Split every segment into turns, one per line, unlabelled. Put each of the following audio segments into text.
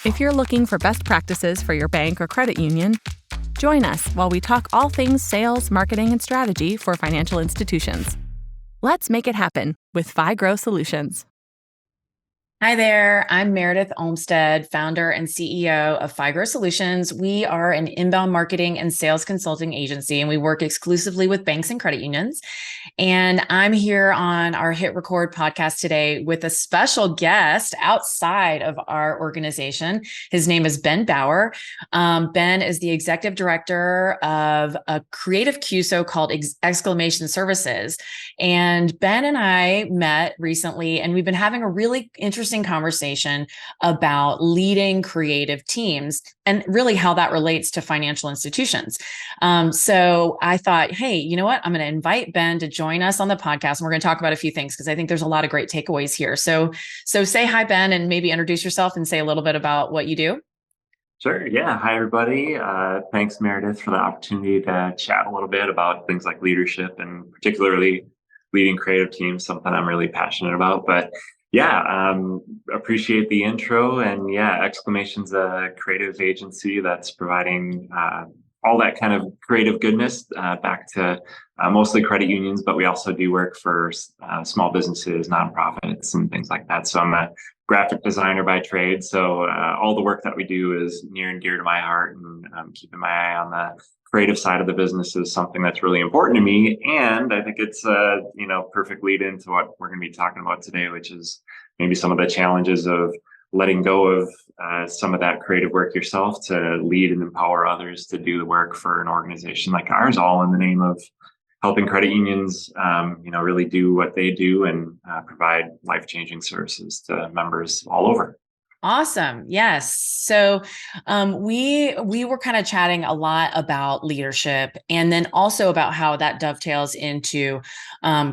If you're looking for best practices for your bank or credit union, join us while we talk all things sales, marketing, and strategy for financial institutions. Let's make it happen with FiGrow Solutions.
Hi there, I'm Meredith Olmstead, founder and CEO of FiGrow Solutions. We are an inbound marketing and sales consulting agency, and we work exclusively with banks and credit unions. And I'm here on our Hit Record podcast today with a special guest outside of our organization. His name is Ben Bauer. Ben is the executive director of a creative QSO called Exclamation Services. And Ben and I met recently, and we've been having a really interesting conversation about leading creative teams and really how that relates to financial institutions. So I thought, hey, you know what? I'm going to invite Ben to join us on the podcast, and we're going to talk about a few things because I think there's a lot of great takeaways here. So say hi, Ben, and maybe introduce yourself and say a little bit about what you do.
Sure. Yeah. Hi, everybody. Thanks, Meredith, for the opportunity to chat a little bit about things like leadership and particularly leading creative teams, something I'm really passionate about. But yeah, appreciate the intro. And yeah, Exclamation's a creative agency that's providing all that kind of creative goodness back to mostly credit unions, but we also do work for small businesses, nonprofits, and things like that. So I'm a graphic designer by trade. So all the work that we do is near and dear to my heart, and keeping my eye on the creative side of the business is something that's really important to me. And I think it's perfect lead into what we're going to be talking about today, which is maybe some of the challenges of letting go of some of that creative work yourself to lead and empower others to do the work for an organization like ours, all in the name of helping credit unions, really do what they do and provide life-changing services to members all over.
Awesome. Yes. So we were kind of chatting a lot about leadership, and then also about how that dovetails into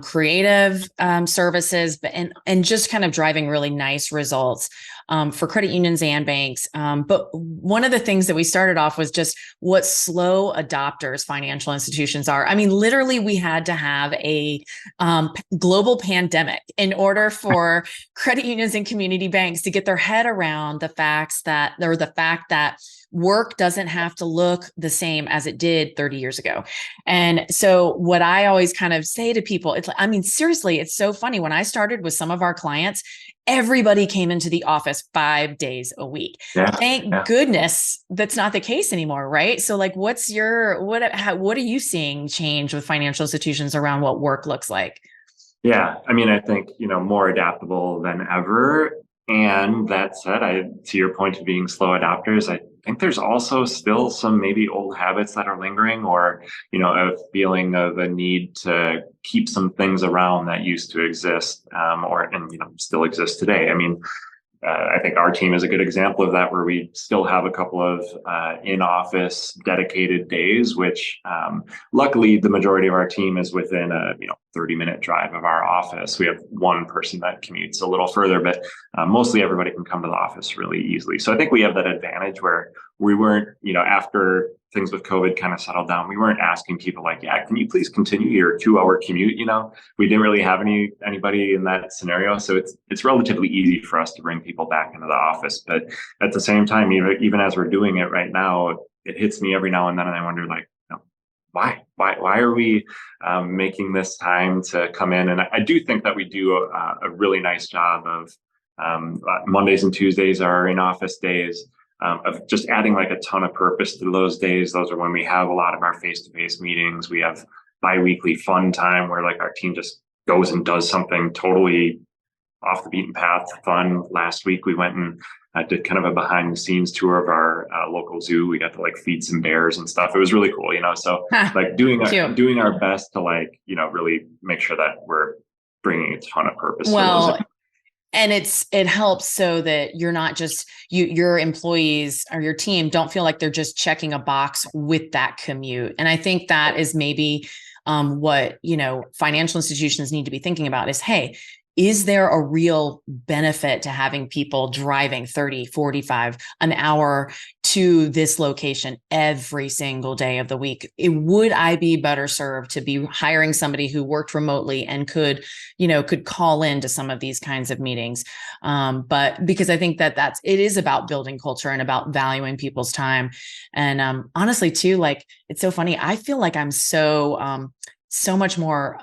creative services, and just kind of driving really nice results for credit unions and banks. But one of the things that we started off was just what slow adopters financial institutions are. I mean, literally, we had to have a global pandemic in order for credit unions and community banks to get their head around the fact that work doesn't have to look the same as it did 30 years ago. And so what I always kind of say to people, seriously, it's so funny. When I started with some of our clients, everybody came into the office 5 days a week. Thank goodness that's not the case anymore, right? So like, what are you seeing change with financial institutions around what work looks like?
Yeah, I think, more adaptable than ever. And that said, to your point of being slow adopters, I think there's also still some maybe old habits that are lingering, or, a feeling of a need to keep some things around that used to exist, and still exist today. I think our team is a good example of that, where we still have a couple of in-office dedicated days, which luckily the majority of our team is within a 30-minute drive of our office. We have one person that commutes a little further, but mostly everybody can come to the office really easily. So I think we have that advantage where we weren't, after things with COVID kind of settled down, we weren't asking people like, yeah, can you please continue your 2-hour commute? We didn't really have anybody in that scenario. So it's relatively easy for us to bring people back into the office. But at the same time, even as we're doing it right now, it hits me every now and then. And I wonder, like, why are we making this time to come in? And I do think that we do a really nice job of Mondays and Tuesdays are our in-office days. Of just adding like a ton of purpose to those days. Those are when we have a lot of our face-to-face meetings. We have bi-weekly fun time where like our team just goes and does something totally off the beaten path, fun. Last week we went and did kind of a behind-the-scenes tour of our local zoo. We got to like feed some bears and stuff. It was really cool, So like doing our best to really make sure that we're bringing a ton of purpose to those.
And it helps so that you're not just your employees or your team don't feel like they're just checking a box with that commute. And I think that is maybe what financial institutions need to be thinking about is, hey, is there a real benefit to having people driving 30, 45 an hour to this location every single day of the week? Would I be better served to be hiring somebody who worked remotely and could call into some of these kinds of meetings? But because I think that it is about building culture and about valuing people's time. And honestly too, like, it's so funny. I feel like I'm so much more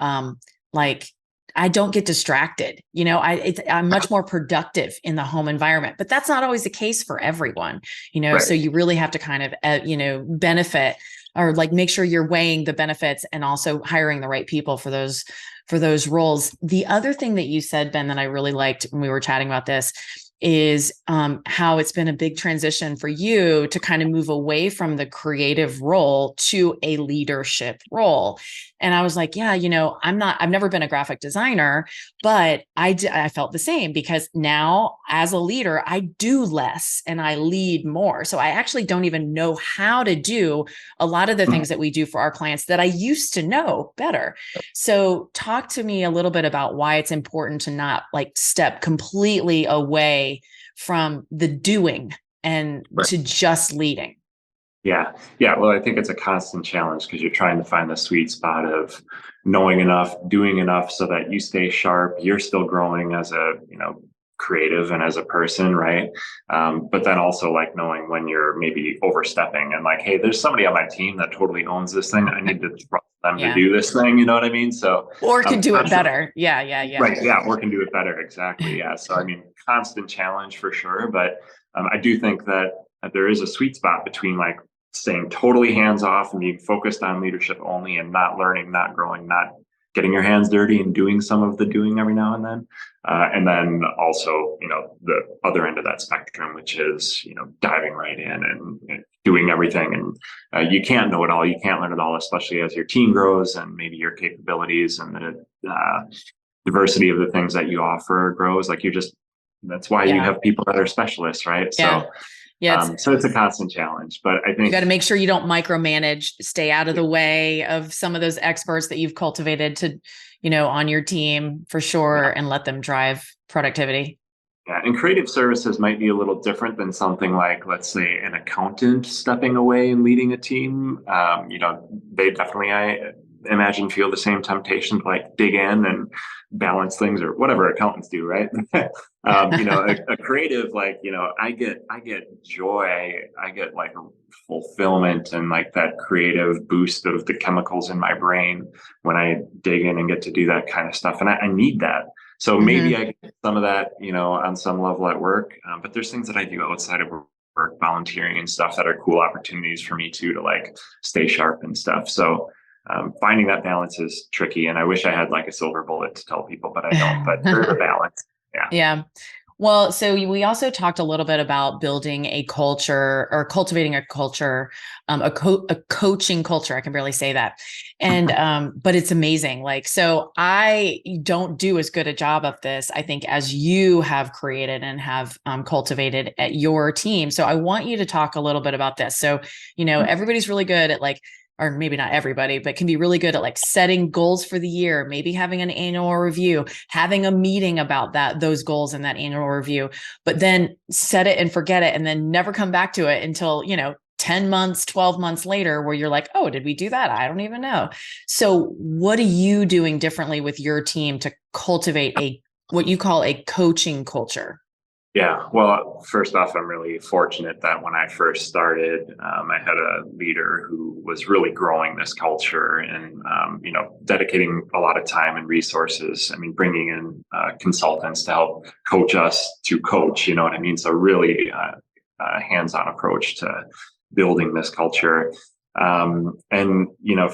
like, I don't get distracted. I'm much more productive in the home environment, but that's not always the case for everyone,
Right.
so you really have to kind of, benefit, or like make sure you're weighing the benefits and also hiring the right people for those roles. The other thing that you said, Ben, that I really liked when we were chatting about this is how it's been a big transition for you to kind of move away from the creative role to a leadership role. And I was like, yeah, I've never been a graphic designer, but I felt the same, because now as a leader, I do less and I lead more. So I actually don't even know how to do a lot of the things that we do for our clients that I used to know better. So talk to me a little bit about why it's important to not like step completely away from the doing and to just leading.
Yeah. Yeah. Well, I think it's a constant challenge because you're trying to find the sweet spot of knowing enough, doing enough so that you stay sharp, you're still growing as a, creative and as a person. Right. But then also like knowing when you're maybe overstepping and like, hey, there's somebody on my team that totally owns this thing. I need to trust them to do this thing. You know what I mean? So,
or can do it better. Yeah.
Right. Yeah. Or can do it better. Exactly. Yeah. So, I mean, constant challenge for sure. But I do think that there is a sweet spot between like staying totally hands off and being focused on leadership only and not learning, not growing, not getting your hands dirty and doing some of the doing every now and then. And then also, the other end of that spectrum, which is, diving right in and doing everything. And you can't know it all. You can't learn it all, especially as your team grows and maybe your capabilities and the diversity of the things that you offer grows. Like that's why you have people that are specialists, right?
Yeah.
So
yeah,
so it's a constant challenge, but I think
you got to make sure you don't micromanage, stay out of the way of some of those experts that you've cultivated to, on your team for sure, and let them drive productivity.
Yeah, and creative services might be a little different than something like, let's say, an accountant stepping away and leading a team. They definitely, I imagine, feel the same temptation to like dig in and balance things or whatever accountants do, right? A creative, like, I get joy, I get like fulfillment and like that creative boost of the chemicals in my brain when I dig in and get to do that kind of stuff. And I need that. So maybe I get some of that, on some level at work, but there's things that I do outside of work, volunteering and stuff that are cool opportunities for me too, to like stay sharp and stuff. So finding that balance is tricky. And I wish I had like a silver bullet to tell people, but I don't, but there's a balance. Yeah.
Yeah. Well, so we also talked a little bit about building a culture or cultivating a culture, a coaching culture. I can barely say that. And, but it's amazing. Like, so I don't do as good a job of this, I think, as you have created and have cultivated at your team. So I want you to talk a little bit about this. So, everybody's really good at like, or maybe not everybody, but can be really good at like setting goals for the year, maybe having an annual review, having a meeting about those goals in that annual review, but then set it and forget it and then never come back to it until, 10 months, 12 months later, where you're like, oh, did we do that? I don't even know. So what are you doing differently with your team to cultivate what you call a coaching culture?
Yeah, well, first off, I'm really fortunate that when I first started, I had a leader who was really growing this culture and, dedicating a lot of time and resources. I mean, bringing in consultants to help coach us to coach, you know what I mean? So really hands-on approach to building this culture. And,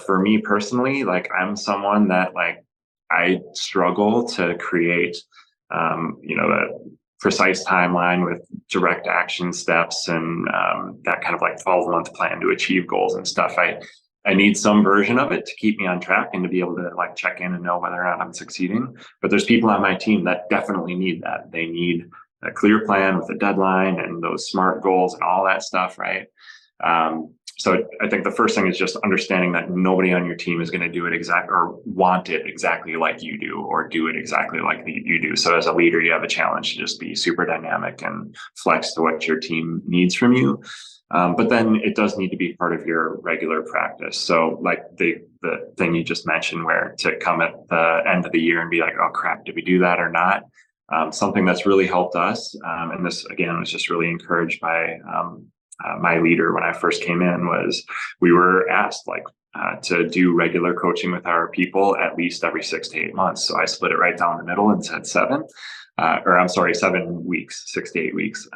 for me personally, like I'm someone that like, I struggle to create, a precise timeline with direct action steps and that kind of like 12-month plan to achieve goals and stuff. I need some version of it to keep me on track and to be able to like check in and know whether or not I'm succeeding. But there's people on my team that definitely need that. They need a clear plan with a deadline and those SMART goals and all that stuff, right? So I think the first thing is just understanding that nobody on your team is going to do it exactly or want it exactly like you do or do it exactly like you do. So as a leader, you have a challenge to just be super dynamic and flex to what your team needs from you. But then it does need to be part of your regular practice. So like the thing you just mentioned, where to come at the end of the year and be like, oh crap, did we do that or not? Something that's really helped us, and this again was just really encouraged by my leader when I first came in, was we were asked to do regular coaching with our people at least every 6 to 8 months. So I split it right down the middle and said 7 weeks, 6 to 8 weeks.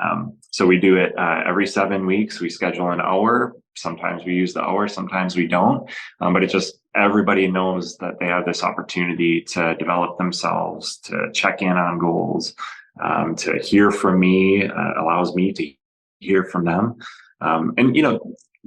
So we do it every 7 weeks. We schedule an hour. Sometimes we use the hour, sometimes we don't. But it just, everybody knows that they have this opportunity to develop themselves, to check in on goals, to hear from me, allows me to hear from them. And,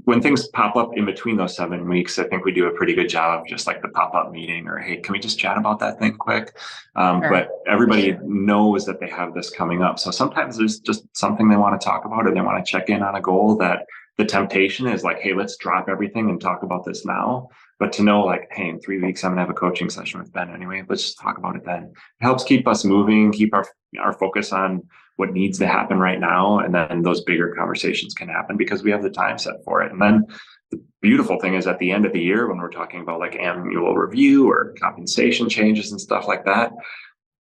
when things pop up in between those 7 weeks, I think we do a pretty good job of just like the pop-up meeting or, hey, can we just chat about that thing quick?
Sure.
But everybody knows that they have this coming up. So sometimes there's just something they want to talk about, or they want to check in on a goal that the temptation is like, hey, let's drop everything and talk about this now. But to know like, hey, in 3 weeks, I'm gonna have a coaching session with Ben anyway. Let's just talk about it then. It helps keep us moving, keep our focus on what needs to happen right now. And then those bigger conversations can happen because we have the time set for it. And then the beautiful thing is at the end of the year, when we're talking about like annual review or compensation changes and stuff like that,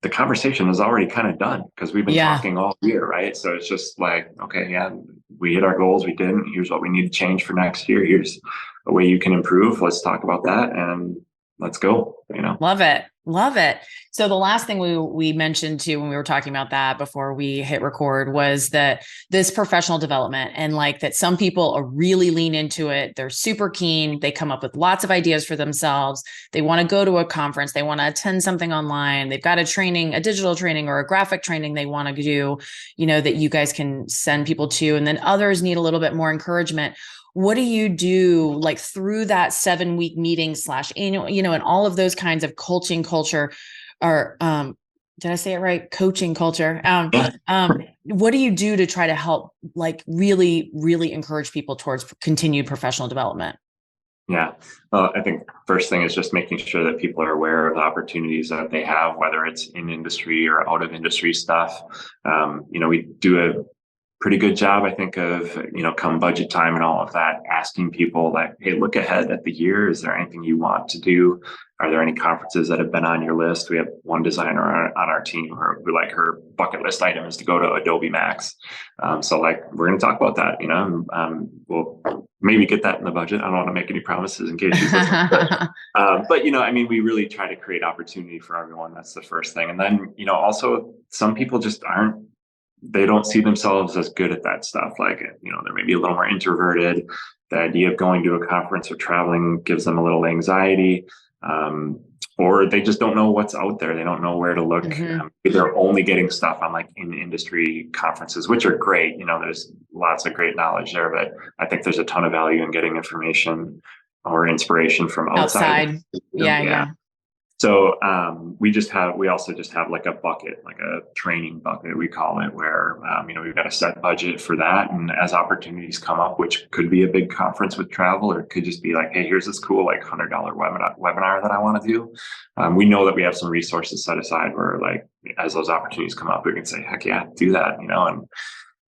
the conversation is already kind of done because we've been talking all year, right? So it's just like, okay, yeah, we hit our goals, we didn't. Here's what we need to change for next year. Here's a way you can improve. Let's talk about that and let's go,
Love it. Love it. So the last thing we mentioned too, when we were talking about that before we hit record, was that this professional development, and like that some people are really lean into it. They're super keen. They come up with lots of ideas for themselves. They want to go to a conference. They want to attend something online. They've got a training, a digital training or a graphic training they want to do, that you guys can send people to. And then others need a little bit more encouragement. What do you do like through that 7-week meeting / annual, and all of those kinds of coaching culture, or did I say it right? Coaching culture. What do you do to try to help like really, really encourage people towards continued professional development?
Yeah. Well, I think first thing is just making sure that people are aware of the opportunities that they have, whether it's in industry or out of industry stuff. We do a pretty good job, I think, of, come budget time and all of that, asking people like, hey, look ahead at the year. Is there anything you want to do? Are there any conferences that have been on your list? We have one designer on our team who like her bucket list item is to go to Adobe Max. So like, we're going to talk about that, we'll maybe get that in the budget. I don't want to make any promises in case she's listening. But we really try to create opportunity for everyone. That's the first thing. And then, also some people just they don't see themselves as good at that stuff. Like, they're maybe a little more introverted. The idea of going to a conference or traveling gives them a little anxiety, or they just don't know what's out there. They don't know where to look.
Mm-hmm.
They're only getting stuff on like in industry conferences, which are great. There's lots of great knowledge there, but I think there's a ton of value in getting information or inspiration from outside.
Yeah.
So we also just have like a bucket, like a training bucket, we call it, where, we've got a set budget for that. And as opportunities come up, which could be a big conference with travel, or it could just be like, hey, here's this cool, like $100 webinar that I want to do. We know that we have some resources set aside where like, as those opportunities come up, we can say, heck yeah, do that, and,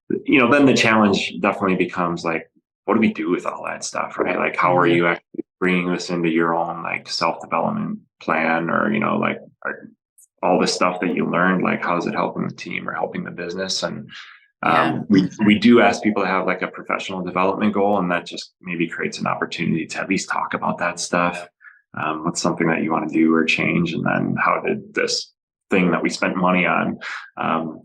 then the challenge definitely becomes like, what do we do with all that stuff, right? Like, how are you actually bringing this into your own like self-development plan, or all the stuff that you learned, like how is it helping the team or helping the business? And we do ask people to have like a professional development goal, and that just maybe creates an opportunity to at least talk about that stuff. What's something that you want to do or change, and then how did this thing that we spent money on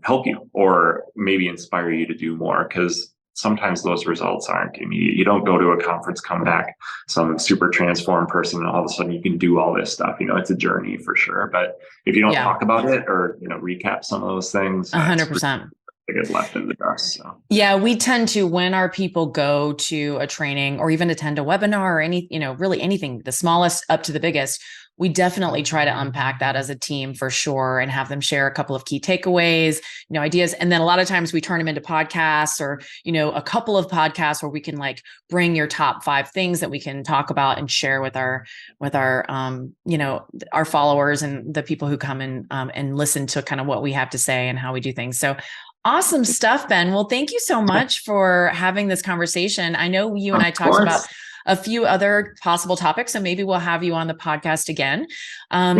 help you, or maybe inspire you to do more? Because sometimes those results aren't immediate. You don't go to a conference, come back some super transformed person, and all of a sudden you can do all this stuff. It's a journey for sure. But if you don't talk about it or, recap some of those things,
100%.
It gets left in the dust. So.
Yeah, we tend to, when our people go to a training or even attend a webinar or any, really anything, the smallest up to the biggest, we definitely try to unpack that as a team for sure and have them share a couple of key takeaways, ideas. And then a lot of times we turn them into podcasts or, a couple of podcasts where we can like bring your top 5 things that we can talk about and share with our our followers and the people who come and listen to kind of what we have to say and how we do things. So awesome stuff, Ben. Well, thank you so much for having this conversation. I know you and I talked about a few other possible topics, so maybe we'll have you on the podcast again.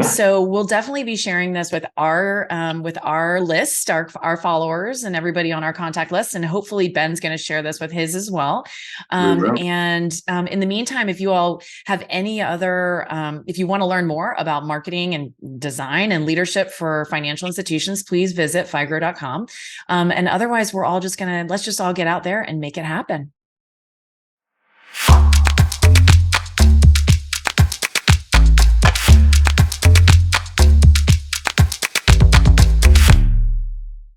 So we'll definitely be sharing this with our list, our followers, and everybody on our contact list. And hopefully Ben's going to share this with his as well. In the meantime, if you all have any other, if you want to learn more about marketing and design and leadership for financial institutions, please visit figrow.com. And otherwise, let's just all get out there and make it happen.